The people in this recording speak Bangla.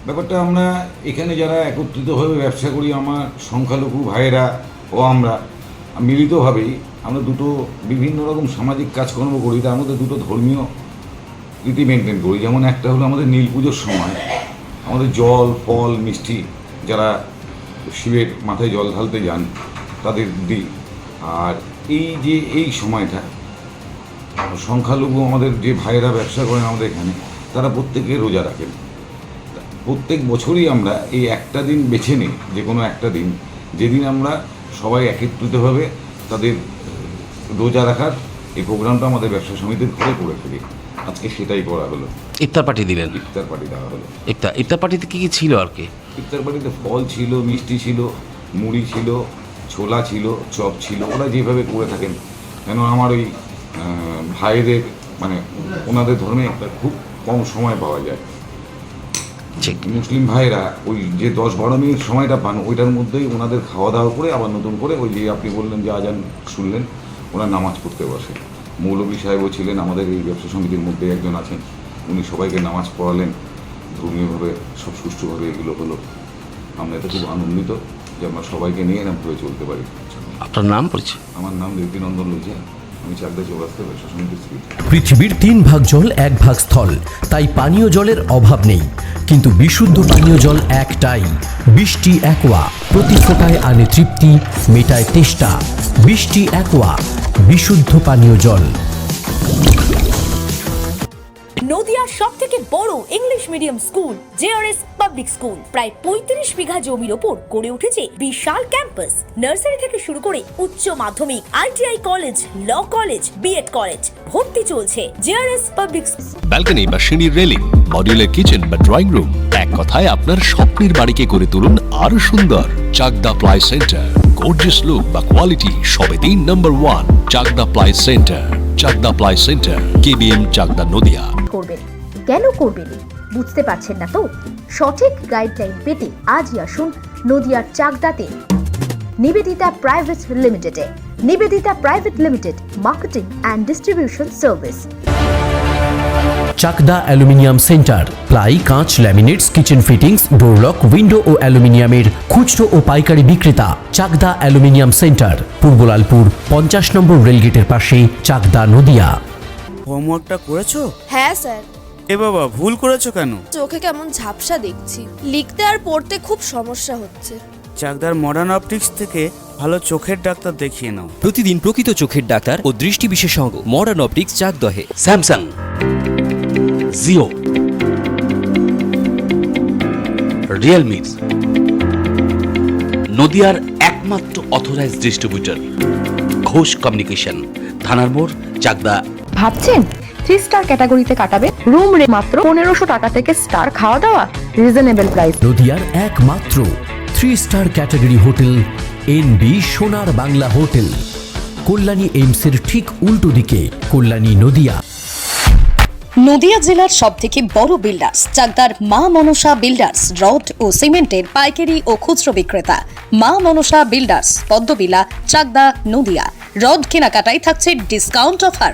ব্যাপারটা আমরা এখানে যারা একত্রিতভাবে ব্যবসা করি, আমার সংখ্যালঘু ভাইয়েরা ও আমরা মিলিতভাবেই আমরা দুটো বিভিন্ন রকম সামাজিক কাজকর্ম করি। তার মধ্যে দুটো ধর্মীয় রীতি মেনটেন করি। যেমন একটা হলো আমাদের নীল পুজোর সময় আমাদের জল ফল মিষ্টি যারা শিবের মাথায় জল ঢালতে যান তাদের দিই। আর এই সময়টা সংখ্যালঘু আমাদের যে ভাইয়েরা ব্যবসা করেন আমাদের এখানে, তারা প্রত্যেকে রোজা রাখেন। প্রত্যেক বছরই আমরা এই একটা দিন বেছে নিই, যে কোনো একটা দিন, যেদিন আমরা সবাই একত্রিতভাবে তাদের রোজা রাখার এই প্রোগ্রামটা আমাদের ব্যবসা সমিতির ঘরে করে ফেলি। আজকে সেটাই করা হলো। ইফতার পার্টি দিলেন? ইফতার পার্টি দেওয়া হলো। ইফতার পার্টিতে কী কী ছিল আর কি? ইফতার পার্টিতে ফল ছিল, মিষ্টি ছিল, মুড়ি ছিল, ছোলা ছিল, চপ ছিল। ওরা যেভাবে করে থাকেন, কেন আমার ওই ভাইদের মানে ওনাদের ধর্মে একটা খুব কম সময় পাওয়া যায়। মুসলিম ভাইরা ওই যে 10-12 মিনিট সময়টা পান, ওইটার মধ্যেই ওনাদের খাওয়া দাওয়া করে আবার নতুন করে ওই যে আপনি বললেন যে আজান শুনলেন, ওরা নামাজ পড়তে বসে। মৌলভী সাহেবও ছিলেন আমাদের এই ব্যবসা সমিতির মধ্যে একজন আছেন, উনি সবাইকে নামাজ পড়ালেন। ধর্মীয়ভাবে সব সুষ্ঠুভাবে এগুলো হলো। আমরা এতে খুব আনন্দিত যে আমরা সবাইকে নিয়ে এরকমভাবে চলতে পারি। আপনার নাম পরিচয়? আমার নাম দেবকীনন্দন লুইজা, আমি চাকদা চৌরাস্তা ব্যবসা সমিতির সেক্রেটারি। পৃথিবীর 3 ভাগ জল 1 ভাগ স্থল, তাই পানীয় জলের অভাব নেই। কিন্তু বিশুদ্ধ পানীয় জল একটাই, বৃষ্টি অ্যাকোয়া। প্রতি ফোঁটায় আনে তৃপ্তি, মেটায় তেষ্টা। বৃষ্টি অ্যাকোয়া, বিশুদ্ধ পানীয় জল। নদিয়ার সবথেকে বড় English medium school JRS public school প্রায় 35 বিঘা জমির ওপর গড়ে উঠেছে বিশাল ক্যাম্পাস। নার্সারি থেকে শুরু করে উচ্চ মাধ্যমিক, ITI college, law college, BEd college ভর্তি চলছে জেআরএস পাবলিক। ব্যালকনি বা সিঁড়ির রেলিং, মডিউলার কিচেন বা ড্রয়িং রুম, এক কথায় আপনার স্বপ্নের বাড়িকে করে তুলুন আরো সুন্দর। Chakdah ply centre, gorgeous look বা কোয়ালিটি সবে 3 নম্বর 1 Chakdah ply centre. Chakdah ply centre, KBM, Chakdah, Nadia. করবেন কেন করবেন বুঝতে পারছেন না তো? সঠিক গাইডলাইন পেতে আজই আসুন নদিয়ার চাকদাতে নিবেদিতা প্রাইভেট লিমিটেডে। Nivedita private limited, marketing and distribution service. Chakdah aluminium centre, ply, কাঁচ, laminates, kitchen fittings, door lock, window ও অ্যালুমিনিয়ামের খুচরো ও পাইকারি বিক্রেতা। Chakdah aluminium centre, Purbalalpur 50 number রেলগেটের পাশে, চাকদা, নদিয়া। হোমওয়ার্কটা করেছো? হ্যাঁ স্যার। এ বাবা, ভুল করেছো কেন? চোখে কেমন ঝাপসা দেখছি, লিখতে আর পড়তে খুব সমস্যা হচ্ছে। চাকদার মডার্ন অপটিক্স থেকে ভালো চোখের ডাক্তার দেখিয়ে নাও। প্রতিদিন প্রকৃত চোখের ডাক্তার ও দৃষ্টি বিশেষজ্ঞ মডার্ন অপটিক্স, চাকদহে। স্যামসাং, জিও, রিয়েলমি, নদিয়ার একমাত্র অথরাইজড ডিস্ট্রিবিউটর ঘোষ কমিউনিকেশন, থানার মোড়, চাকদা। ভাবছেন 3 স্টার ক্যাটাগরিতে কাটাবে? রুম রে মাত্র 1500 টাকা থেকে স্টার, খাওয়া দাওয়া রিজনেবল প্রাইস। নদিয়ার একমাত্র 3 স্টার ক্যাটাগরি হোটেল এনবি সোনার বাংলা হোটেল, কল্যাণী এইমসের ঠিক উল্টো দিকে, কল্যাণী, নদিয়া। নদিয়া জেলার সবথেকে বড় বিল্ডার্স চাকদার মা মনসা বিল্ডার্স, রড ও সিমেন্টের পাইকারি ও খুচরো বিক্রেতা। মা মনসা বিল্ডার্স, পদ্মবিলা, চাকদা, নদিয়া। রড কেনাকাটায় থাকছে ডিসকাউন্ট অফার।